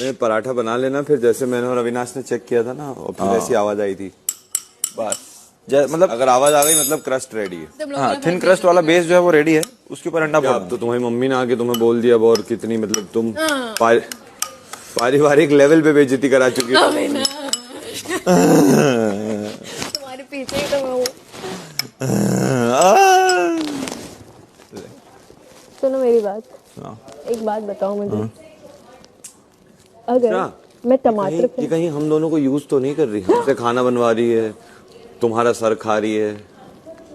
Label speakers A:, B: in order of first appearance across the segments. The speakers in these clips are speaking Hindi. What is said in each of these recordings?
A: मैं पराठा बना लेना, फिर जैसे मैंने और अविनाश ने चेक किया था ना, और फिर ऐसी आवाज आई थी बस। मतलब अगर आवाज आ गई मतलब क्रस्ट रेडी है।
B: हाँ, थिन क्रस्ट वाला बेस जो है वो रेडी है, उसके ऊपर अंडा फोड़।
A: तो तुम्हारी मम्मी ने आके तुम्हें बोल दिया, और कितनी मतलब तुम पारिवारिक लेवल पे बेइज्जती करा चुकी हो।
C: तुम्हारे पीछे ही तो मैं हूँ। सुनो मेरी बात, एक बात बताओ मुझे, अगर मैं टमाटर
A: ये कहीं हम दोनों को यूज तो नहीं कर रही, हमसे खाना बनवा रही है, तुम्हारा सर खा रही है।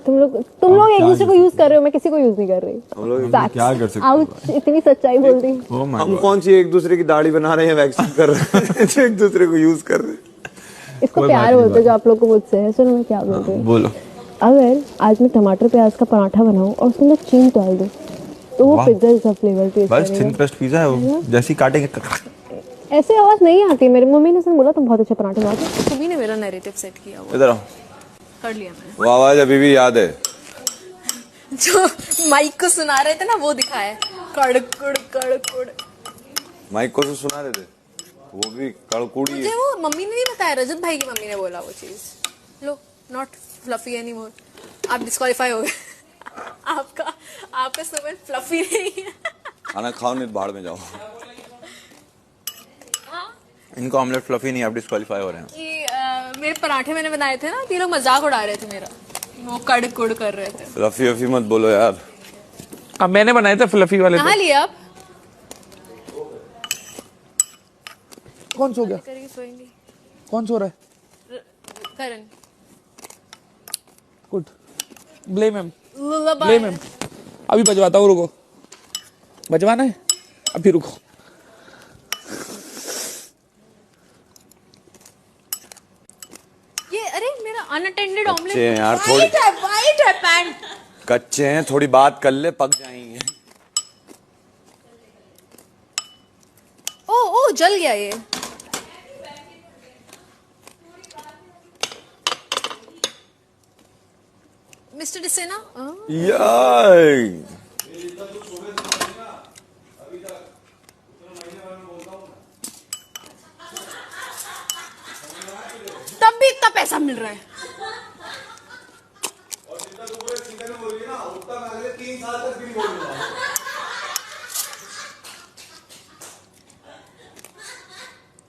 C: तुम लोग एक दूसरे को यूज कर रहे हो, मैं किसी को यूज नहीं कर रही।
A: हम लोग
B: क्या कर सकते हैं?
C: इतनी सच्चाई बोल दी।
A: हम कौन सी एक दूसरे की दाढ़ी बना रहे हैं, वैक्सिंग कर रहे हैं, जो एक दूसरे को यूज कर रहे हैं।
C: इसको प्यार बोलते जो आप लोग को मुझसे है। सुनो मैं क्या बोल रही हूँ,
B: बोलो।
C: अगर आज मैं टमाटर प्याज का पराठा बनाऊं और उसके अंदर चीनी डाल दूं, तो वो पिज्जा जैसा फ्लेवर टेस्ट
B: बस थिन
C: करेगा।
B: क्रस्ट पिज्जा है वो, जैसे ही काटेंगे।
C: ऐसे आवाज नहीं आती। मेरी मम्मी ने बोला तुम बहुत अच्छा पराठा बनाते हो। तुम्ही ने मेरा नैरेटिव सेट किया, वो
B: इधर आओ।
C: कर लिया मैंने।
A: वो आवाज अभी भी याद है
C: जो माइक को सुना रहे थे ना, वो दिखाया है, कड़कुड़ कड़कुड़।
A: माइक को तो सुना रहे थे, वो भी कड़कुड़ी है।
C: मुझे वो मम्मी ने नहीं बताया, रजत भाई की मम्मी ने बोला वो चीज। लो, नॉट फ्लफी एनीमोर। आप डिस्क्वालीफाई हो गए। आपका स्टमक फ्लफी नहीं है।
A: खाना खाओ नहीं बाहर में जाओ।
B: इनको ऑमलेट फ्लफी नहीं, आप डिस्क्वालीफाई हो रहे हैं।
C: कि मेरे पराठे मैंने बनाए थे ना, तो ये लोग मजाक उड़ा रहे थे मेरा, वो कड़कुड़ कर रहे थे।
A: रफी वफी मत बोलो यार।
D: अब मैंने बनाए थे फ्लफी वाले।
C: कहाँ लिया आप?
D: कौन सो गया?
C: करेंगे, सोएंगे।
D: कौन सो रहा है?
C: Karan.
D: Good, blame him,
C: Lullaby।
D: Blame him. अभी बजवाता हूँ, रुको। बजवाना है, अभी रुको।
C: ये अरे मेरा अनअटेंडेड ऑमलेट।
A: कच्चे हैं यार,
C: वाइट है पैंट।
A: कच्चे हैं, थोड़ी बात कर ले, पक जाएंगे।
C: ओ जल गया ये। मिस्टर डिसेना।
A: याय
C: तब भी इतना पैसा मिल रहा है।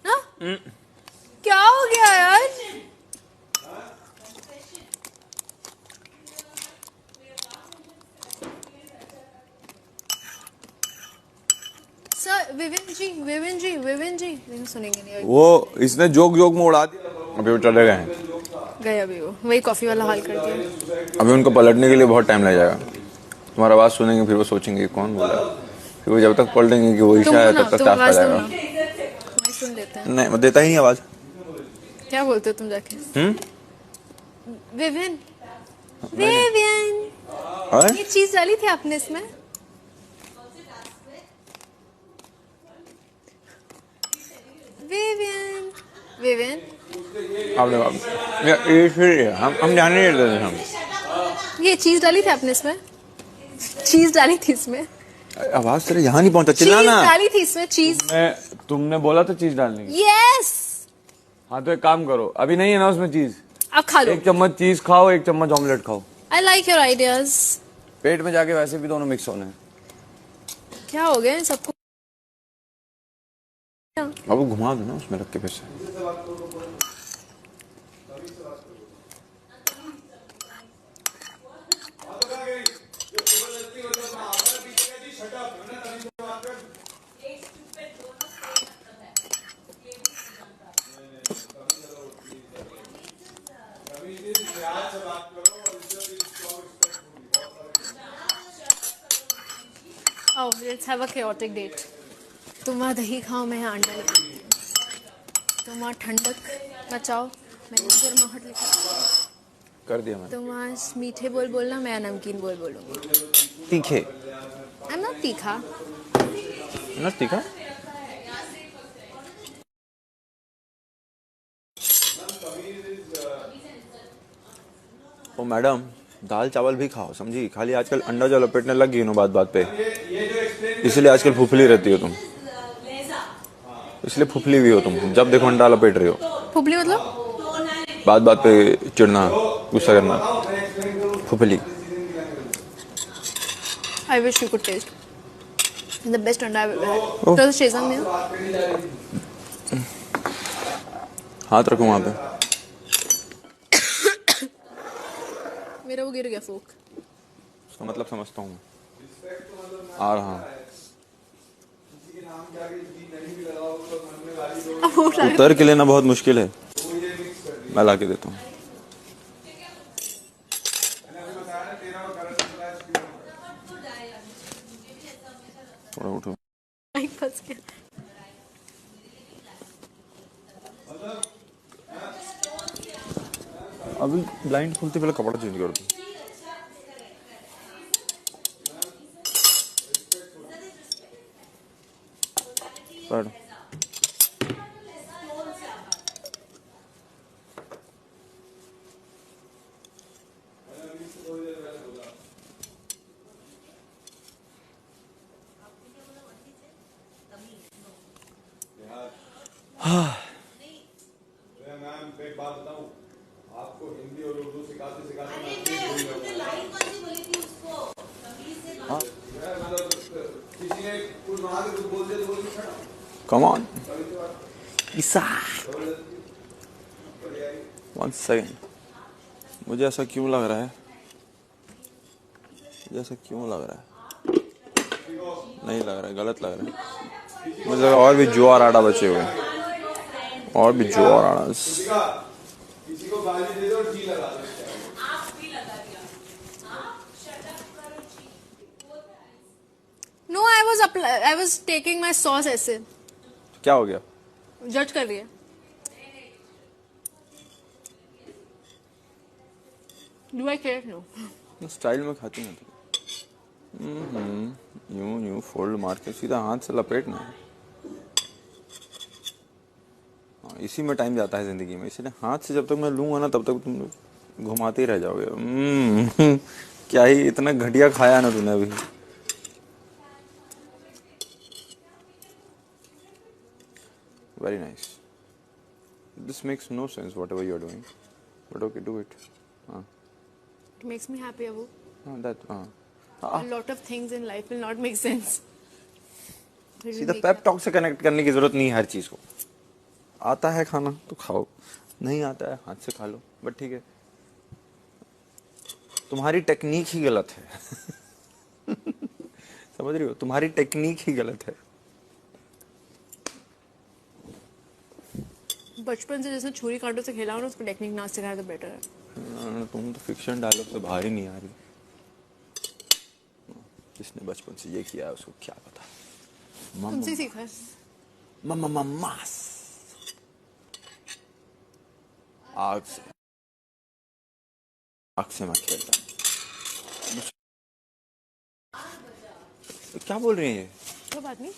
C: हाँ? क्या हो गया यार? सर विविन जी नहीं सुनेंगे नहीं।
A: वो इसने जोक में उड़ा दिया।
B: अभी वो चले गए हैं,
C: गए अभी, वो वही कॉफी वाला हाल कर दिया।
B: अभी उनको पलटने के लिए बहुत टाइम लग जाएगा। तुम्हारा आवाज सुनेंगे, फिर वो सोचेंगे कौन बोला, फिर वो जब तक पलटेंगे कि वो ईशा है तब तक टास्क आ जाएगा।
C: सुन लेते हैं।
B: नहीं, वो देता ही नहीं आवाज।
C: क्या बोलते हो तुम जाके? विविन ये चीज डाली थी आपने इसमें? विविन
B: हम जाने नहीं देते हम।
C: ये चीज डाली थी आपने इसमें? चीज डाली थी इसमें?
B: आवाज तेरे यहाँ नहीं पहुंचा,
C: चीज
B: चिल्लाना।
C: डाली थी इसमें, चीज।
A: तुमने बोला था चीज डालने की।
C: यस।
A: हाँ तो एक काम करो, अभी नहीं है ना उसमें चीज।
C: अब खा लो।
A: 1 चम्मच चीज खाओ, 1 चम्मच ऑमलेट खाओ।
C: I like your ideas.
A: पेट में जाके वैसे भी दोनों मिक्स होने हैं।
C: क्या हो गया सबको?
B: अब घुमा दो ना उसमें रख के फिर से।
C: Oh, let's have a chaotic date. तुम वहाँ दही खाओ, मैं यहाँ अंडा लेकर आती हूँ। तुम वहाँ ठंडक मचाओ, मैं यहाँ गर्माहट लेकर।
B: कर दिया मैंने।
C: तुम वहाँ मीठे बोल बोलना, मैं नमकीन बोल बोलूँगी।
B: तीखे
C: I'm not तीखा।
B: ना, तीखा। ओ मैडम, दाल चावल भी खाओ, समझी? खाली आजकल अंडा जो लपेटने लग गई बात बात पे, इसलिए आजकल फुफली रहती हो तुम। इसलिए फुफली भी हो तुम, जब देखो अंडा लपेट रही हो।
C: फुफली मतलब?
B: बात बात पे चिढ़ना, गुस्सा करना, फुफली।
C: I wish you could taste. It's the best अंडा I've ever had. Does Shezam meal?
B: हाथ रखो वहां पे।
C: मेरा वो गिर गया फोक।
B: उसका मतलब समझता हूँ आ रहा। उतर के लेना बहुत मुश्किल है, मैं ला के देता हूँ। थोड़ा उठो।
C: फंस गया।
B: अभी ब्लाइंड खोलते पहले कपड़ा चेंज कर दो। बैठ। Come on. Isa. One second. मुझे ऐसा क्यों लग रहा है? मुझे ऐसा क्यों लग रहा है? नहीं लग रहा है, गलत लग रहा है। मुझे लगा और भी ज्वार आटा बचे हुए हैं। और भी ज्वार आटा।
C: No, I was taking my sauce ऐसे।
B: क्या हो गया?
C: जज कर रही है। Do I care? No.
B: Style में खाती हैं यूं फोल्ड मार के सीधा हाथ से लपेटना। हाँ, इसी में टाइम जाता है जिंदगी में, इसलिए हाथ से जब तक मैं लूंगा ना तब तक तुम घुमाते ही रह जाओगे। क्या ही इतना घटिया खाया ना तूने अभी। Very nice. This makes no sense whatever you're doing, but okay, do it.
C: It makes me happy, Abu.
B: A
C: lot of things in life will not make sense.
B: सीधा पेप टॉक से कनेक्ट करने की जरूरत नहीं है हर चीज को। आता है खाना तो खाओ, नहीं आता है हाथ से खा लो, बट ठीक है। तुम्हारी टेक्निक ही गलत है। समझ रही हो, तुम्हारी टेक्निक ही गलत है।
C: बचपन से जैसे छुरी कांटों से खेला हो ना, उसको टेक्निक ना सिखाया तो बेटर है।
B: तुम तो फिक्शन डायलॉग से बाहर ही नहीं आ रही। जिसने बचपन से ये किया है उसको क्या पता।
C: तुमसे सीखा है।
B: मास आग से मैं खेलता हूँ। क्या बोल रही है ये?
C: कोई बात नहीं।